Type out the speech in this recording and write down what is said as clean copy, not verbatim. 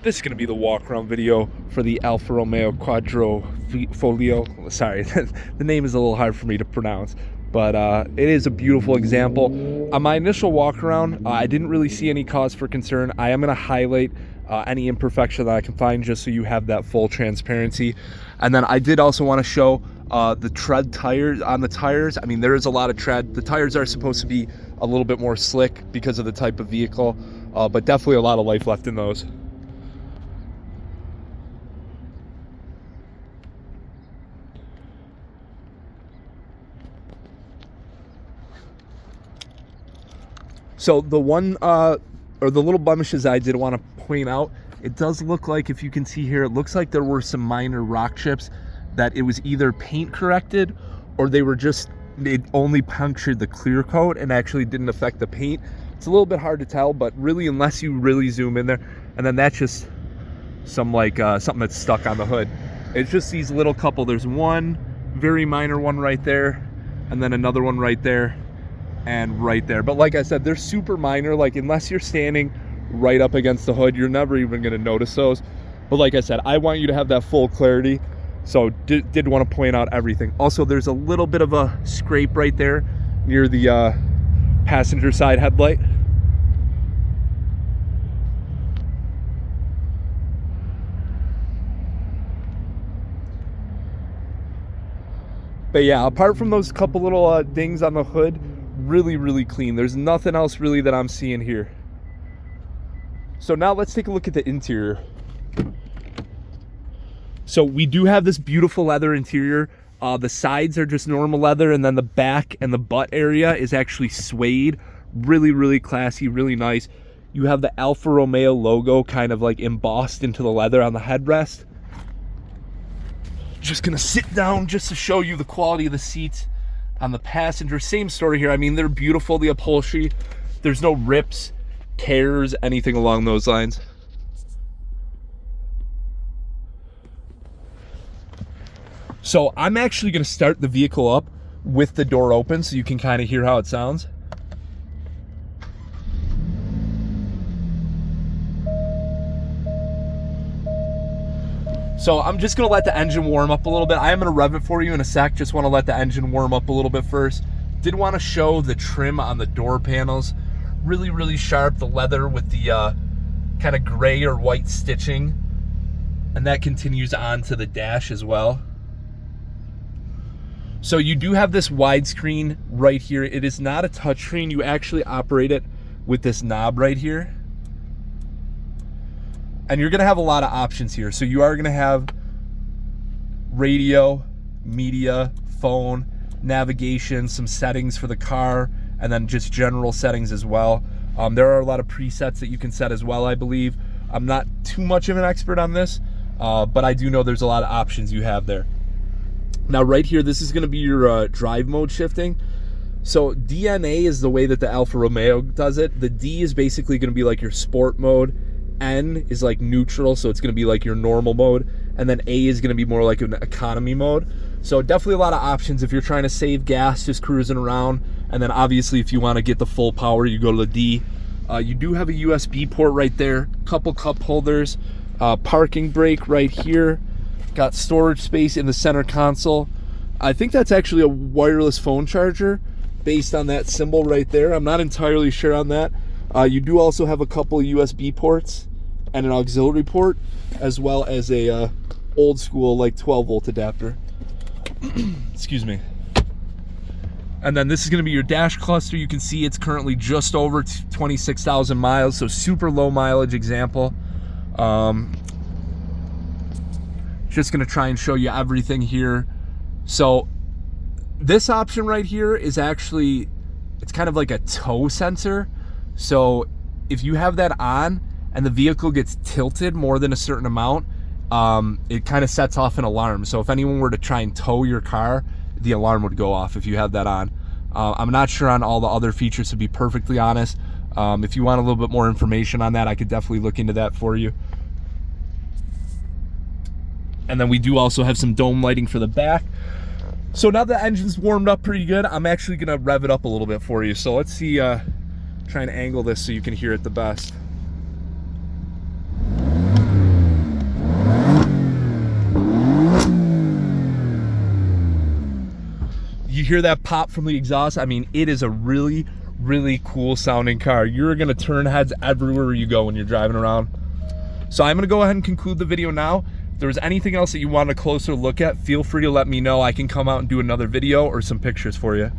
This is going to be the walk around video for the Alfa Romeo Quadrifoglio. Sorry, the name is a little hard for me to pronounce, but it is a beautiful example. On my initial walk around, I didn't really see any cause for concern. I am going to highlight any imperfection that I can find just so you have that full transparency. And then I did also want to show the tread tires on the tires. I mean, there is a lot of tread. The tires are supposed to be a little bit more slick because of the type of vehicle, but definitely a lot of life left in those. So the one, or the little blemishes I did want to point out, it does look like, if you can see here, it looks like there were some minor rock chips that it was either paint corrected or they were just, it only punctured the clear coat and actually didn't affect the paint. It's a little bit hard to tell, but really, unless you really zoom in there, and then that's just some like something that's stuck on the hood. It's just these little couple, there's one very minor one right there, and then another one right there, and right there. But like I said, they're super minor. Like, unless you're standing right up against the hood, you're never even going to notice those. But like I said, I want you to have that full clarity, so did want to point out everything. Also, there's a little bit of a scrape right there near the passenger side headlight. But yeah, apart from those couple little dings on the hood, really clean. There's nothing else really that I'm seeing here. So now let's take a look at the interior. So we do have this beautiful leather interior. The sides are just normal leather, and then the back and the butt area is actually suede. Really classy, really nice. You have the Alfa Romeo logo kind of like embossed into the leather on the headrest. Just gonna sit down just to show you the quality of the seats. On the passenger, same story here. I mean, they're beautiful, the upholstery. There's no rips, tears, anything along those lines. So I'm actually going to start the vehicle up with the door open so you can kind of hear how it sounds. So I'm just going to let the engine warm up a little bit. I am going to rev it for you in a sec. Just want to let the engine warm up a little bit first. Did want to show the trim on the door panels. Really sharp. The leather with the kind of gray or white stitching. And that continues on to the dash as well. So you do have this widescreen right here. It is not a touchscreen. You actually operate it with this knob right here. And you're going to have a lot of options here. So you are going to have radio, media, phone, navigation, some settings for the car, and then just general settings as well. There are a lot of presets that you can set as well, I believe. I'm not too much of an expert on this, but I do know there's a lot of options you have there. Now right here, this is going to be your drive mode shifting. So DNA is the way that the Alfa Romeo does it. The D is basically going to be like your sport mode. N is like neutral, so it's going to be like your normal mode, and then A is going to be more like an economy mode. So definitely a lot of options if you're trying to save gas just cruising around, and then obviously if you want to get the full power, you go to the D. You do have a USB port right there, couple cup holders, parking brake right here, got storage space in the center console. I think that's actually a wireless phone charger based on that symbol right there. I'm not entirely sure on that. You do also have a couple of USB ports and an auxiliary port, as well as a old school like 12 volt adapter. Excuse me. And then this is going to be your dash cluster. You can see it's currently just over 26,000 miles, so super low mileage example. Just going to try and show you everything here. So this option right here is actually, it's kind of like a tow sensor. So if you have that on and the vehicle gets tilted more than a certain amount, it kind of sets off an alarm. So if anyone were to try and tow your car, the alarm would go off if you have that on. I'm not sure on all the other features, to be perfectly honest. If you want a little bit more information on that, I could definitely look into that for you. And then we do also have some dome lighting for the back. So now the engine's warmed up pretty good, I'm actually gonna rev it up a little bit for you. So let's see, try and angle this so you can hear it the best. You hear that pop from the exhaust? I mean, it is a really, really cool sounding car. You're gonna turn heads everywhere you go when you're driving around. So I'm gonna go ahead and conclude the video now. If there was anything else that you want a closer look at, feel free to let me know. I can come out and do another video or some pictures for you.